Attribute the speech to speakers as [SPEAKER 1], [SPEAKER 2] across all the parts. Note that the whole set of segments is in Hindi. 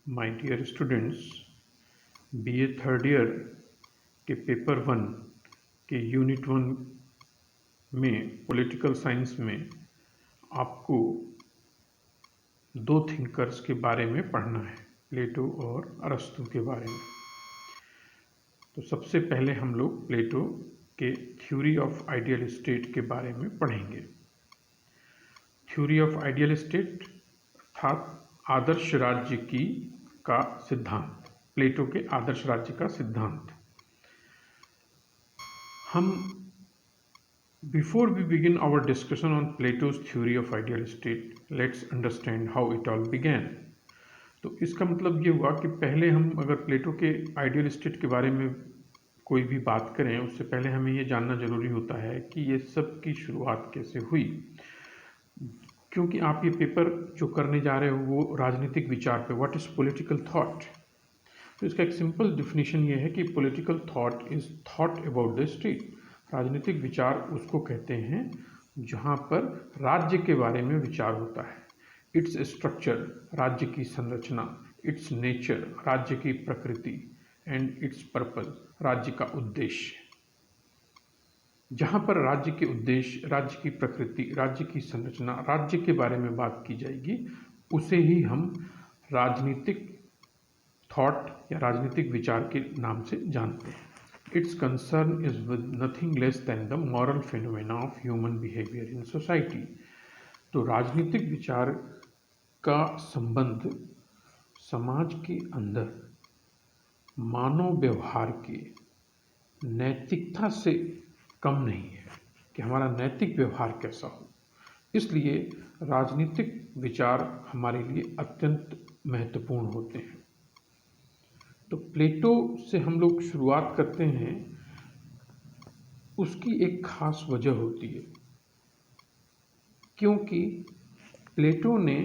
[SPEAKER 1] My dear students, BA third year के पेपर 1 के यूनिट 1 में पॉलिटिकल साइंस में आपको दो थिंकर्स के बारे में पढ़ना है, प्लेटो और अरस्तू के बारे में। तो सबसे पहले हम लोग प्लेटो के थ्योरी ऑफ आइडियल स्टेट के बारे में पढ़ेंगे। थ्योरी ऑफ आइडियल स्टेट अर्थात आदर्श राज्य का सिद्धांत, प्लेटो के आदर्श राज्य का सिद्धांत। हम before we begin our discussion on Plato's theory of ideal state, let's understand how it all began. तो इसका मतलब ये हुआ कि पहले हम अगर प्लेटो के आइडियल स्टेट के बारे में कोई भी बात करें, उससे पहले हमें ये जानना जरूरी होता है कि ये सब की शुरुआत कैसे हुई। क्योंकि आप ये पेपर जो करने जा रहे हो वो राजनीतिक विचार पे, व्हाट इज पॉलिटिकल थॉट। तो इसका एक सिंपल डिफिनीशन ये है कि political thought is thought about the state. राजनीतिक विचार उसको कहते हैं जहाँ पर राज्य के बारे में विचार होता है। इट्स स्ट्रक्चर, राज्य की संरचना, इट्स नेचर, राज्य की प्रकृति, एंड इट्स पर्पज, राज्य का उद्देश्य। जहाँ पर राज्य के उद्देश्य, राज्य की प्रकृति, राज्य की संरचना, राज्य के बारे में बात की जाएगी, उसे ही हम राजनीतिक थॉट या राजनीतिक विचार के नाम से जानते हैं। It's concern is with nothing less than the moral phenomena of human behaviour in society. तो राजनीतिक विचार का संबंध समाज के अंदर मानव व्यवहार के नैतिकता से कम नहीं है कि हमारा नैतिक व्यवहार कैसा हो। इसलिए राजनीतिक विचार हमारे लिए अत्यंत महत्वपूर्ण होते हैं। तो प्लेटो से हम लोग शुरुआत करते हैं। उसकी एक खास वजह होती है, क्योंकि प्लेटो ने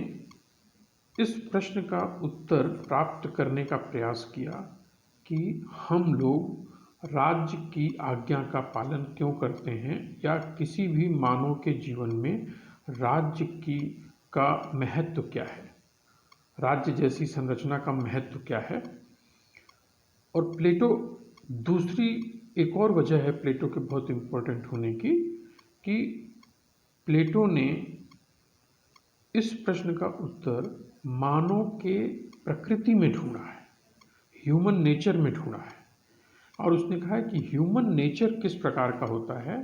[SPEAKER 1] इस प्रश्न का उत्तर प्राप्त करने का प्रयास किया कि हम लोग राज्य की आज्ञा का पालन क्यों करते हैं, या किसी भी मानव के जीवन में राज्य का महत्व क्या है, राज्य जैसी संरचना का महत्व क्या है। और प्लेटो, दूसरी एक और वजह है प्लेटो के बहुत इम्पोर्टेंट होने की, कि प्लेटो ने इस प्रश्न का उत्तर मानव के प्रकृति में ढूंढा है, ह्यूमन नेचर में ढूंढा है। और उसने कहा है कि ह्यूमन नेचर किस प्रकार का होता है,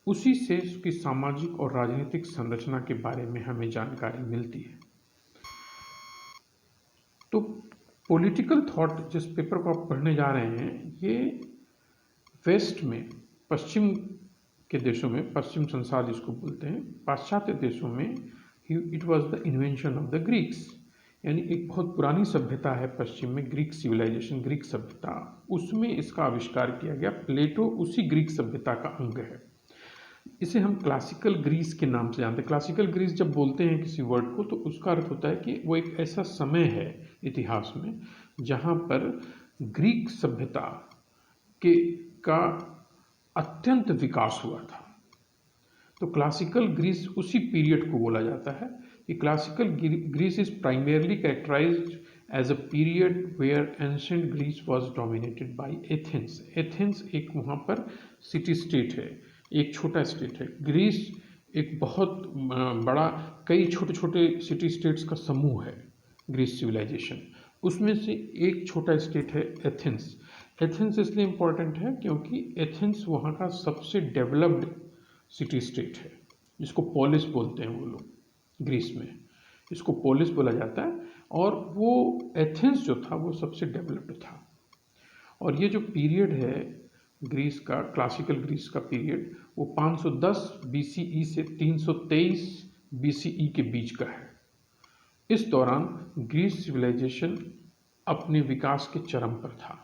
[SPEAKER 1] उसी से उसकी सामाजिक और राजनीतिक संरचना के बारे में हमें जानकारी मिलती है। तो पॉलिटिकल थॉट जिस पेपर को आप पढ़ने जा रहे हैं, ये वेस्ट में, पश्चिम के देशों में, पश्चिम संसार जिसको बोलते हैं, पाश्चात्य देशों में, it was the invention of the Greeks. यानी एक बहुत पुरानी सभ्यता है पश्चिम में, ग्रीक सिविलाइजेशन, ग्रीक सभ्यता, उसमें इसका आविष्कार किया गया। प्लेटो उसी ग्रीक सभ्यता का अंग है। इसे हम क्लासिकल ग्रीस के नाम से जानते हैं। क्लासिकल ग्रीस जब बोलते हैं किसी वर्ड को, तो उसका अर्थ होता है कि वो एक ऐसा समय है इतिहास में जहाँ पर ग्रीक सभ्यता का अत्यंत विकास हुआ था। तो क्लासिकल ग्रीस उसी पीरियड को बोला जाता है कि classical Greece is primarily characterized as a period where ancient Greece was dominated by Athens. Athens एक वहाँ पर सिटी स्टेट है, एक छोटा स्टेट है। ग्रीस एक बहुत बड़ा, कई छोटे छोटे सिटी स्टेट्स का समूह है ग्रीस सिविलाइजेशन। उसमें से एक छोटा स्टेट है एथेंस। एथेंस इसलिए इम्पोर्टेंट है क्योंकि एथेंस वहाँ का सबसे डेवलप्ड सिटी स्टेट है, जिसको पोलिस बोलते हैं वो लोग ग्रीस में, इसको पोलिस बोला जाता है। और वो एथेंस जो था वो सबसे डेवलप्ड था। और ये जो पीरियड है ग्रीस का, क्लासिकल ग्रीस का पीरियड, वो 510 BCE से 323 BCE के बीच का है। इस दौरान ग्रीस सिविलाइजेशन अपने विकास के चरम पर था।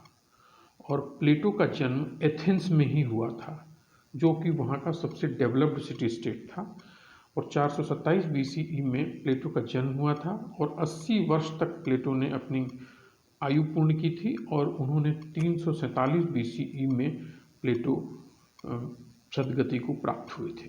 [SPEAKER 1] और प्लेटो का जन्म एथेंस में ही हुआ था, जो कि वहाँ का सबसे डेवलप्ड सिटी स्टेट था। और 427 BCE में प्लेटो का जन्म हुआ था, और 80 वर्ष तक प्लेटो ने अपनी आयु पूर्ण की थी। और उन्होंने 347 BCE में प्लेटो सदगति को प्राप्त हुए थे।